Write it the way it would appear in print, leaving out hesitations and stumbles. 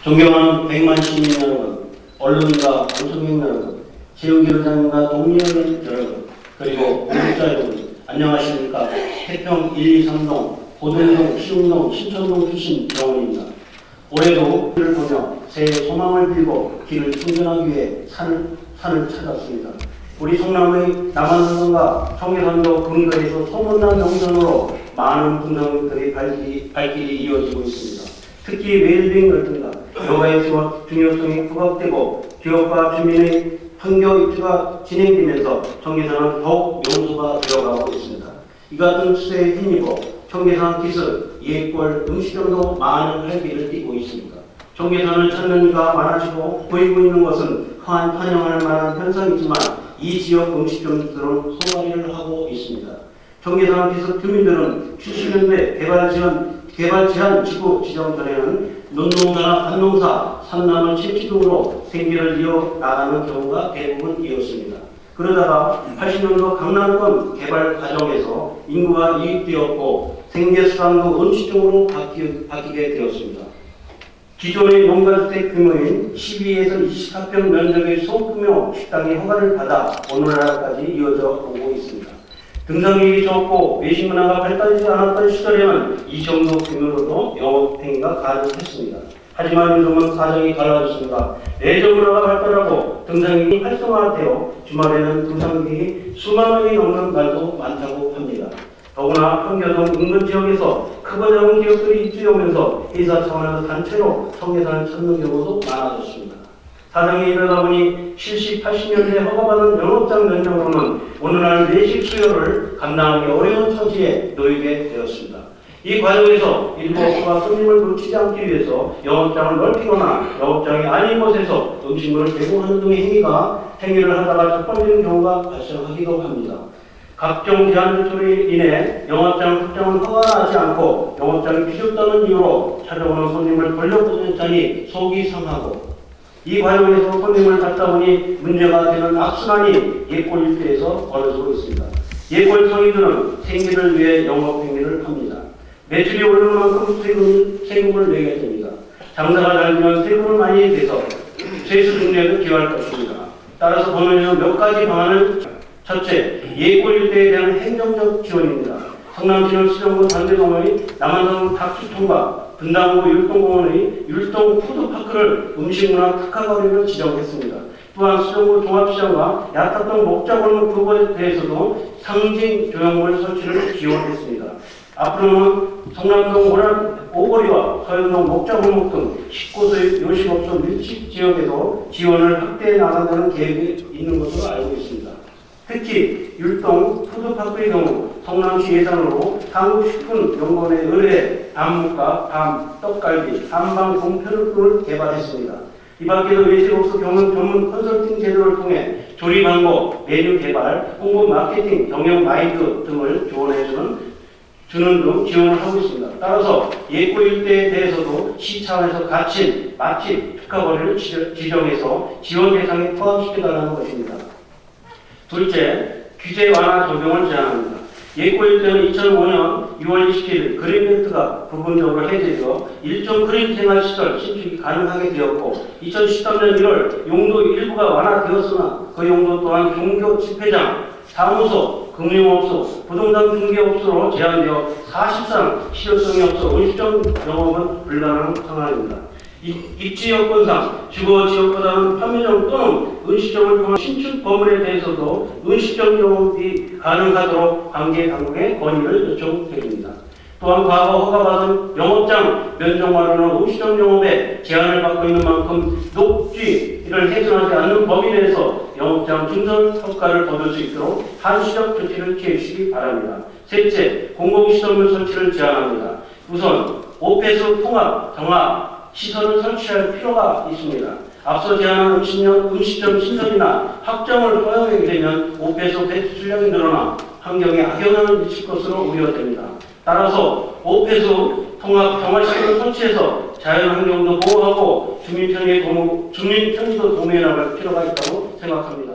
존경하는 100만 시민 여러분, 언론과 방송객 여러분, 체육위원장과 동료연 여러분, 그리고 공직자 여러분, 안녕하십니까. 태평 1, 2, 3동, 고등동, 시흥동, 신천동 출신 정원입니다. 올해도 길을 보며 새해 소망을 빌고 길을 충전하기 위해 산을 찾았습니다. 우리 성남의 남한선과 청계산도 근거에서 소문난 명선으로 많은 분들의 발길이 이어지고 있습니다. 특히 웰빙 열등과 여가의 중요성이 부각되고 기업과 주민의 판교 입주가 진행되면서 청계산은 더욱 명소가 되어가고 있습니다. 이 같은 추세에 힘입어 청계산 기술, 예골, 음식점도 많은 활기를 띠고 있습니다. 청계산을 찾는 이가 많아지고 보이고 있는 것은 환영할 만한 현상이지만 이 지역 음식점들은 소화를 하고 있습니다. 청계산 기술 주민들은 70년대 개발 제한 지구 지정 전에는 논농사나 밭농사, 산나물 채취 등으로 생계를 이어나가는 경우가 대부분이었습니다. 그러다가 80년도 강남권 개발 과정에서 인구가 유입되었고 생계수단도 음식점으로 바뀌게 되었습니다. 기존의 농가주택 규모인 12에서 24평 면적의 소규모 식당이 허가를 받아 오늘날까지 이어져 오고 있습니다. 등산객이 적고 외식 문화가 발달하지 않았던 시절에는 이 정도 규모로도 영업행위가 가능했습니다. 하지만 요즘은 사정이 달라졌습니다. 레저 문화가 발달하고 등산객이 활성화되어 주말에는 등산객이 수만 명이 넘는 날도 많다고 합니다. 더구나 판교동 인근 지역에서 크고 작은 기업들이 입주하면서 회사 차원에서 단체로 청계산을 찾는 경우도 많아졌습니다. 사정이 이러다 보니 70, 80년대 허가받은 영업장 면적으로는 오늘날 외식 수요를 감당하기 어려운 처지에 놓이게 되었습니다. 이 과정에서 일부 업소가 손님을 놓치지 않기 위해서 영업장을 넓히거나 영업장이 아닌 곳에서 음식물을 제공하는 등의 행위를 하다가 적발되는 경우가 발생하기도 합니다. 각종 제한 조치로 인해 영업장 확장은 허가하지 않고 영업장이 비좁다는 이유로 찾아오는 손님을 돌려보내자니 속이 상하고 이 과정에서 손님을 받다 보니 문제가 되는 악순환이 예골 일대에서 벌어지고 있습니다. 예골 성인들은 생계를 위해 영업행위를 합니다. 매출이 오르는 만큼 세금을 내게 됩니다. 장사가 잘 되면 세금을 많이 내서 세수 중립을 기여할 것입니다. 따라서 본원에는 몇 가지 방안을 첫째, 예골 일대에 대한 행정적 지원입니다. 성남시는 시정구 단대동의 남한산 닭수통과 분당구 율동공원의 율동 푸드파크를 음식문화 특화거리로 지정했습니다. 또한 시정구 종합시장과 야탑동 목자골목 부분에 대해서도 상징 조형물 설치를 지원했습니다. 앞으로는 성남동 오거리와 서현동 목자골목 등 19세 요식업소 밀집 지역에도 지원을 확대해 나간다는 계획이 있는 것으로 알고 있습니다. 특히 율동 푸드파크의 경우 성남시 예산으로 한국식품연구원에 의뢰해 밤묵과 밤, 떡갈비, 한방 공편을 개발했습니다. 이 밖에도 외식업소 전문 컨설팅 제도를 통해 조리 방법, 메뉴 개발, 홍보 마케팅, 경영 마인드 등을 주는 등 지원을 하고 있습니다. 따라서 예고 일대에 대해서도 시 차원에서 가칭, 맛집, 특화거리를 지정해서 지원 대상에 포함시켜달라는 것입니다. 둘째, 규제 완화 적용을 제안합니다. 예고 일대는 2005년 6월 20일 그린벨트가 부분적으로 해제되어 일종 그린 생활시설 신축이 가능하게 되었고 2013년 1월 용도 일부가 완화되었으나 그 용도 또한 종교 집회장, 사무소, 금융업소, 부동산 중개업소로 제한되어 사실상 실효성이 없어 음식점 영업은 불가능한 상황입니다. 입지 여건상 주거 지역보다는 판매점 또는 음식점을 통한 신축 건물에 대해서도 음식점 영업이 가능하도록 관계 당국에 건의를 요청드립니다. 또한 과거 허가받은 영업장 면적 마련은 음식점 영업에 제한을 받고 있는 만큼 녹지를 훼손하지 않는 범위 내에서 영업장 증설 효과를 거둘 수 있도록 한시적 조치를 취해 주시기 바랍니다. 셋째, 공공시설물 설치를 제안합니다. 우선 오폐수 통합, 정화, 시설을 설치할 필요가 있습니다. 앞서 제안한 음식점 신설이나 확장을 허용하게 되면 오폐수 배출량이 늘어나 환경에 악영향을 미칠 것으로 우려됩니다. 따라서 오폐수 통합 정화시설을 설치해서 자연환경도 보호하고 주민 편의도 도모해 나갈 필요가 있다고 생각합니다.